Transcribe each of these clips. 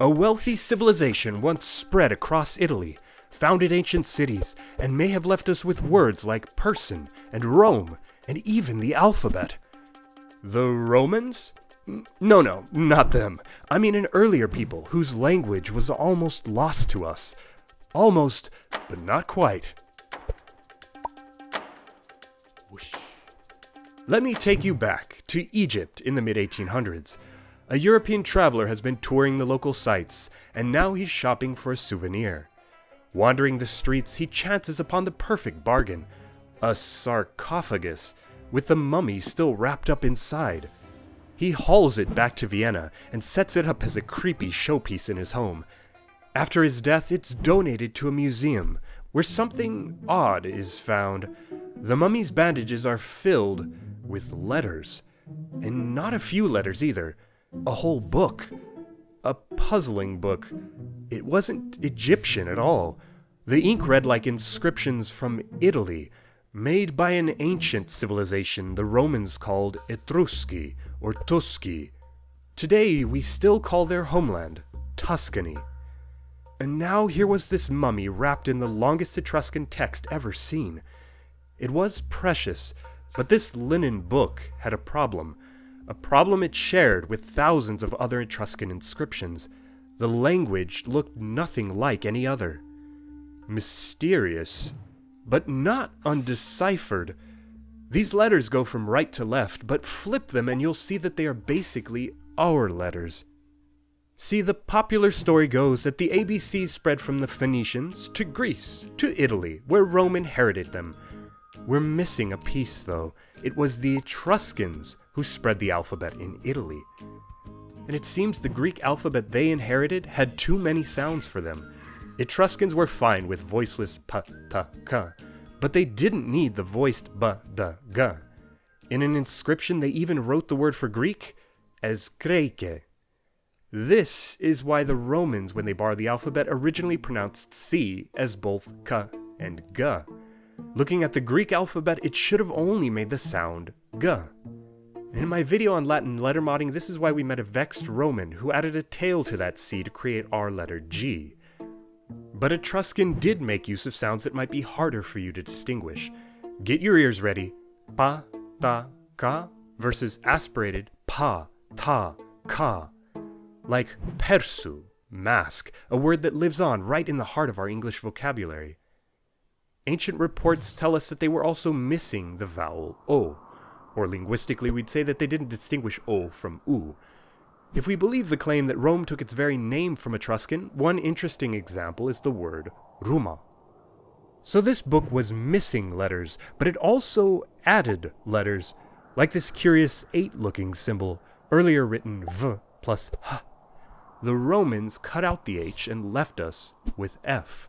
A wealthy civilization once spread across Italy, founded ancient cities, and may have left us with words like person and Rome, and even the alphabet. The Romans? No, not them. I mean an earlier people whose language was almost lost to us. Almost, but not quite. Whoosh. Let me take you back to Egypt in the mid-1800s. A European traveler has been touring the local sites, and now he's shopping for a souvenir. Wandering the streets, he chances upon the perfect bargain, a sarcophagus with the mummy still wrapped up inside. He hauls it back to Vienna and sets it up as a creepy showpiece in his home. After his death, it's donated to a museum, where something odd is found. The mummy's bandages are filled with letters, and not a few letters either. A whole book. A puzzling book. It wasn't Egyptian at all. The ink read like inscriptions from Italy, made by an ancient civilization the Romans called Etrusci or Tusci. Today we still call their homeland Tuscany. And now here was this mummy wrapped in the longest Etruscan text ever seen. It was precious, but this linen book had a problem it shared with thousands of other Etruscan inscriptions. The language looked nothing like any other. Mysterious, but not undeciphered. These letters go from right to left, but flip them and you'll see that they are basically our letters. See, the popular story goes that the ABCs spread from the Phoenicians to Greece, to Italy, where Rome inherited them. We're missing a piece, though. It was the Etruscans who spread the alphabet in Italy. And it seems the Greek alphabet they inherited had too many sounds for them. Etruscans were fine with voiceless p, t, k, but they didn't need the voiced b, d, g. In an inscription, they even wrote the word for Greek as kreike. This is why the Romans, when they borrowed the alphabet, originally pronounced C as both k and g. Looking at the Greek alphabet, it should have only made the sound g. In my video on Latin letter modding, this is why we met a vexed Roman who added a tail to that C to create our letter G. But Etruscan did make use of sounds that might be harder for you to distinguish. Get your ears ready. Pa, ta, ka versus aspirated pa, ta, ka. Like persu, mask, a word that lives on right in the heart of our English vocabulary. Ancient reports tell us that they were also missing the vowel O, or linguistically we'd say that they didn't distinguish O from U. If we believe the claim that Rome took its very name from Etruscan, one interesting example is the word Ruma. So this book was missing letters, but it also added letters, like this curious 8-looking symbol, earlier written V plus H. The Romans cut out the H and left us with F.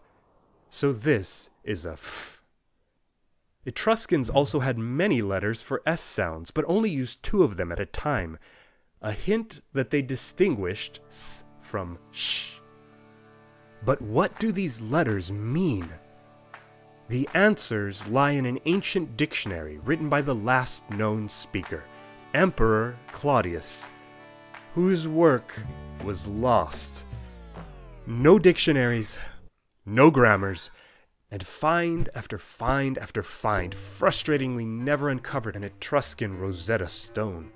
So this is a F. Etruscans also had many letters for S sounds, but only used 2 of them at a time, a hint that they distinguished S from Sh. But what do these letters mean? The answers lie in an ancient dictionary written by the last known speaker, Emperor Claudius, whose work was lost. No dictionaries, no grammars, and find after find after find frustratingly never uncovered an Etruscan Rosetta Stone.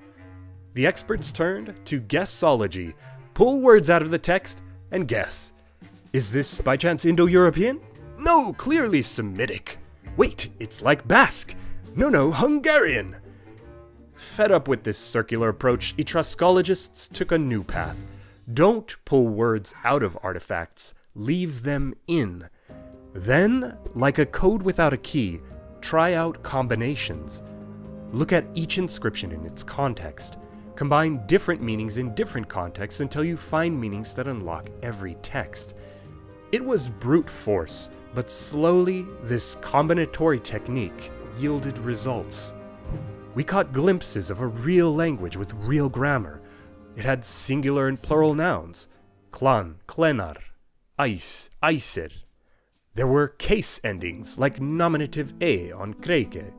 The experts turned to guessology, pull words out of the text, and guess. Is this by chance Indo-European? No, clearly Semitic. Wait, it's like Basque. No, Hungarian. Fed up with this circular approach, Etruscologists took a new path. Don't pull words out of artifacts, leave them in. Then, like a code without a key, try out combinations. Look at each inscription in its context. Combine different meanings in different contexts until you find meanings that unlock every text. It was brute force, but slowly this combinatory technique yielded results. We caught glimpses of a real language with real grammar. It had singular and plural nouns. Clan, klenar, ais, aiser. There were case endings like nominative e on kreike,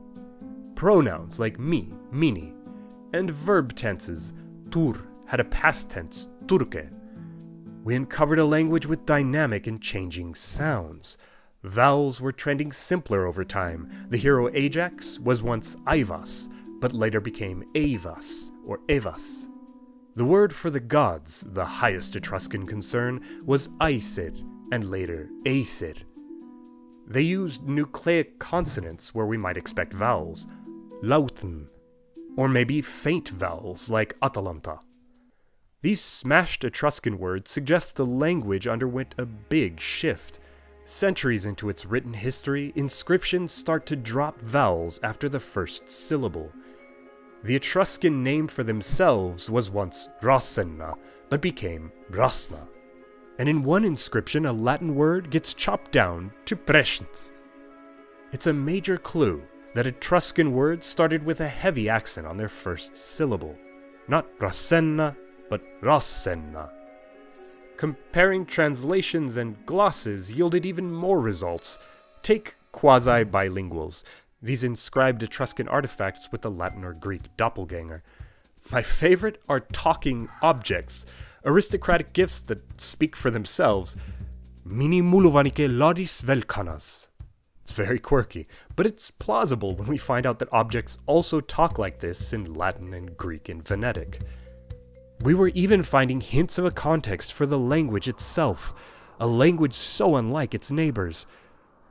pronouns like mi, mini, and verb tenses. Tur had a past tense, turke. We uncovered a language with dynamic and changing sounds. Vowels were trending simpler over time. The hero Ajax was once Aivas, but later became Aevas or Evas. The word for the gods, the highest Etruscan concern, was Aesir, and later Aesir. They used nucleic consonants where we might expect vowels, lauten, or maybe faint vowels like Atalanta. These smashed Etruscan words suggest the language underwent a big shift. Centuries into its written history, inscriptions start to drop vowels after the first syllable. The Etruscan name for themselves was once Rasenna, but became Brasna. And in one inscription, a Latin word gets chopped down to prescience. It's a major clue that Etruscan words started with a heavy accent on their first syllable. Not Rasenna, but Rasenna. Comparing translations and glosses yielded even more results. Take quasi-bilinguals, these inscribed Etruscan artifacts with a Latin or Greek doppelganger. My favorite are talking objects, aristocratic gifts that speak for themselves. Mini mulovanike laudis velkanas. It's very quirky, but it's plausible when we find out that objects also talk like this in Latin and Greek and Venetic. We were even finding hints of a context for the language itself, a language so unlike its neighbors.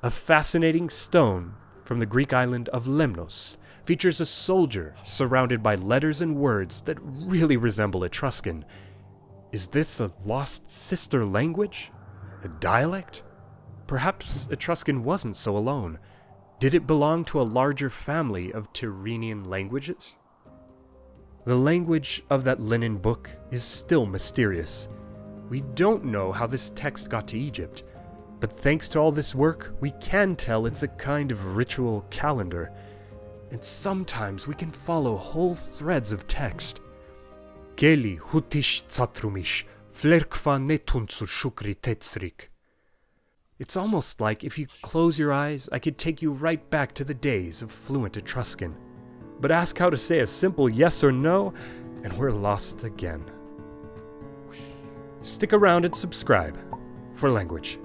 A fascinating stone from the Greek island of Lemnos features a soldier surrounded by letters and words that really resemble Etruscan. Is this a lost sister language? A dialect? Perhaps Etruscan wasn't so alone. Did it belong to a larger family of Tyrrhenian languages? The language of that linen book is still mysterious. We don't know how this text got to Egypt, but thanks to all this work, we can tell it's a kind of ritual calendar, and sometimes we can follow whole threads of text. Keli hutish tsatrumish, flerkfa netunsur shukri tetsrik. It's almost like if you close your eyes, I could take you right back to the days of fluent Etruscan. But ask how to say a simple yes or no, and we're lost again. Stick around and subscribe for language.